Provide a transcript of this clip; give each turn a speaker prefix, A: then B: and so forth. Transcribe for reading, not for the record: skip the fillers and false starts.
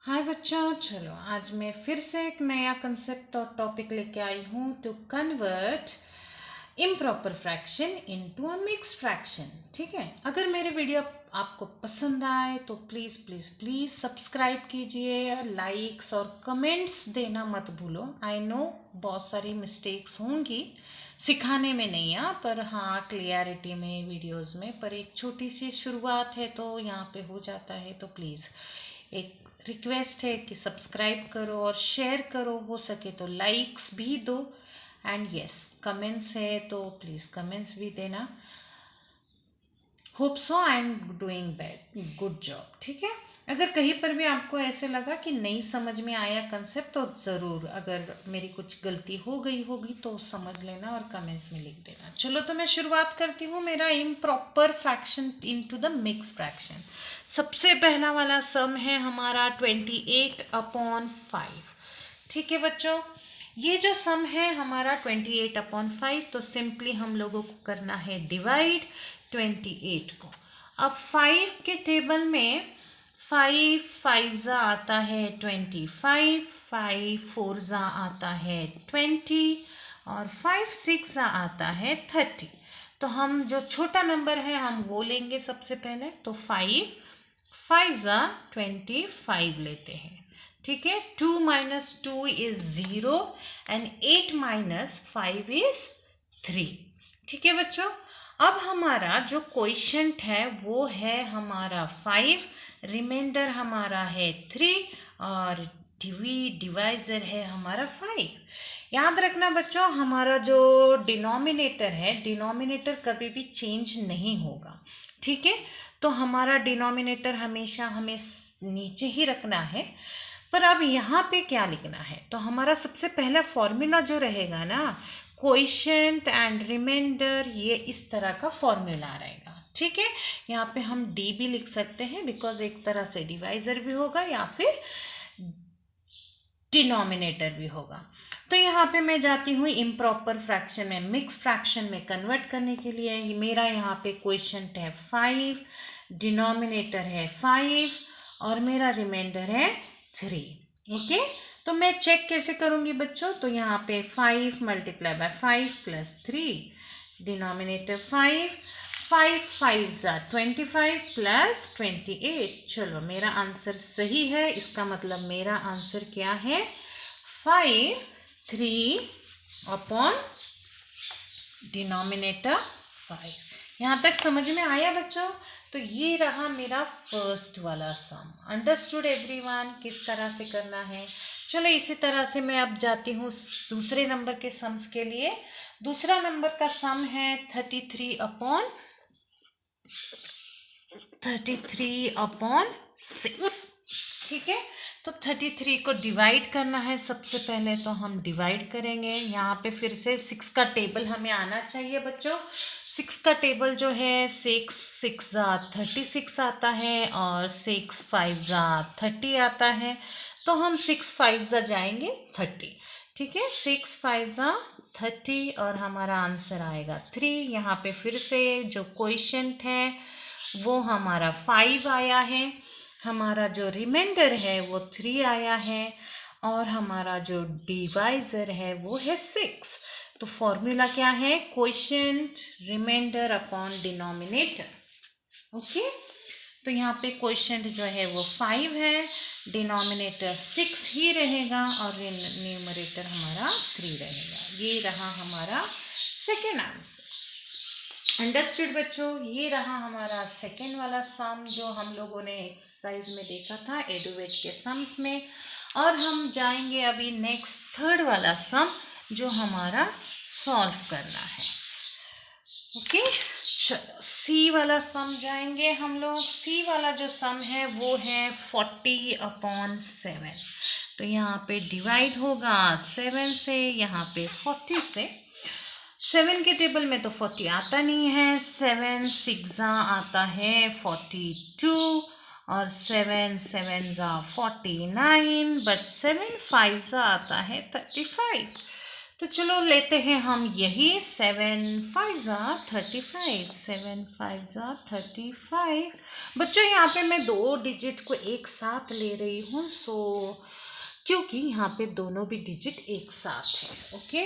A: हाय बच्चों, चलो आज मैं फिर से एक नया कंसेप्ट और टॉपिक लेके आई हूँ to convert improper fraction into a mixed fraction. ठीक है, अगर मेरे वीडियो आपको पसंद आए तो प्लीज़ प्लीज़ प्लीज़ सब्सक्राइब कीजिए, लाइक्स और कमेंट्स देना मत भूलो। आई नो बहुत सारी मिस्टेक्स होंगी, सिखाने में नहीं पर हाँ क्लियरिटी में वीडियोस में, पर एक छोटी सी शुरुआत है तो यहाँ पे हो जाता है। तो प्लीज़ एक रिक्वेस्ट है कि सब्सक्राइब करो और शेयर करो, हो सके तो लाइक्स भी दो, एंड यस कमेंट्स है तो प्लीज़ कमेंट्स भी देना। Hope so I am doing good job. ठीक है, अगर कहीं पर भी आपको ऐसे लगा कि नहीं समझ में आया कंसेप्ट तो ज़रूर, अगर मेरी कुछ गलती हो गई होगी तो समझ लेना और कमेंट्स में लिख देना। चलो तो मैं शुरुआत करती हूँ मेरा improper fraction into the mix fraction. सबसे पहला वाला सम है हमारा 28/5। ठीक है बच्चों, ये जो सम है हमारा 28/5, तो सिंपली हम लोगों को करना है डिवाइड 28 को। अब 5 के टेबल में 5 5 आता है 25, 5 4 आता है 20 और 5 6 आता है 30। तो हम जो छोटा नंबर है हम वो लेंगे सबसे पहले, तो 5 5 25 लेते हैं। ठीक है, 2 minus 2 is 0 and 8 minus 5 is 3। ठीक है बच्चों, अब हमारा जो क्वोशिएंट है वो है हमारा 5, रिमाइंडर हमारा है 3 और डिवाइजर है हमारा 5। याद रखना बच्चों, हमारा जो डिनोमिनेटर है, डिनोमिनेटर कभी भी चेंज नहीं होगा। ठीक है, तो हमारा डिनोमिनेटर हमेशा हमें नीचे ही रखना है। पर अब यहाँ पे क्या लिखना है, तो हमारा सबसे पहला फॉर्मूला जो रहेगा ना, क्वोशिएंट एंड रिमाइंडर, ये इस तरह का फॉर्मूला रहेगा। ठीक है, यहाँ पे हम डी भी लिख सकते हैं बिकॉज एक तरह से डिवाइजर भी होगा या फिर डिनोमिनेटर भी होगा। तो यहाँ पे मैं जाती हूँ इम्प्रॉपर फ्रैक्शन में, मिक्स फ्रैक्शन में कन्वर्ट करने के लिए। मेरा यहाँ पे क्वोशिएंट है 5, डिनोमिनेटर है 5 और मेरा रिमाइंडर है 3। ओके, तो मैं चेक कैसे करूँगी बच्चों, तो यहाँ पे 5 multiply by 5 plus 3, denominator 5, 5 5 25 plus 28। चलो मेरा आंसर सही है, इसका मतलब मेरा आंसर क्या है, 5 3 अपॉन डिनोमिनेटर 5। यहाँ तक समझ में आया बच्चों? तो ये रहा मेरा फर्स्ट वाला सम। अंडरस्टूड एवरीवन किस तरह से करना है? चलो इसी तरह से मैं अब जाती हूँ दूसरे नंबर के सम्स के लिए। दूसरा नंबर का सम है 33/6। ठीक है, तो 33 को डिवाइड करना है। सबसे पहले तो हम डिवाइड करेंगे, यहाँ पे फिर से 6 का टेबल हमें आना चाहिए बच्चों। 6 का टेबल जो है 6 6 36 आता है और 6 5 30 आता है। तो हम 6 5 जाएंगे 30। ठीक है, 6 5 30 और हमारा आंसर आएगा 3। यहाँ पे फिर से जो क्वोशिएंट है वो हमारा 5 आया है, हमारा जो रिमाइंडर है वो 3 आया है और हमारा जो डिवाइजर है वो है 6। तो फॉर्मूला क्या है, quotient remainder upon denominator. Okay, तो यहाँ पे क्वोशिएंट जो है वो 5 है, डिनोमिनेटर 6 ही रहेगा और न्यूमरेटर हमारा 3 रहेगा। ये रहा हमारा सेकेंड आंसर। अंडरस्टूड बच्चों, ये रहा हमारा सेकेंड वाला सम जो हम लोगों ने एक्सरसाइज में देखा था एडुवेट के सम्स में। और हम जाएंगे अभी नेक्स्ट थर्ड वाला सम जो हमारा सॉल्व करना है। ओके, चलो सी वाला सम जाएंगे हम लोग। सी वाला जो सम है वो है 40/7। तो यहाँ पे डिवाइड होगा 7 से, यहाँ पे 40 से। 7 के टेबल में तो 40 आता नहीं है, 7 6 आता है 42 और 7 7 49, बट 7 5 आता है 35। तो चलो लेते हैं हम यही 7 5 ज़ा 35, 7 5 ज़ा 35। बच्चों यहाँ पे मैं 2 डिजिट को एक साथ ले रही हूँ, सो क्योंकि यहाँ पे दोनों भी डिजिट एक साथ है। ओके,